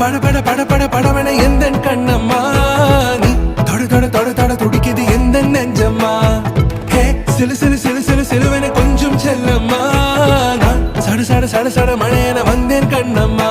பட பட பட பட படவன எந்த கண்ணம்மா நீ தொட தொட தொட தொட துடிக்குது எந்த நெஞ்சம்மா ஹே சிலு சிலு சிலு சிலு சிலுவன கொஞ்சம் செல்லம்மா நான் சட சட சட சட மழையன வந்தேன் கண்ணம்மா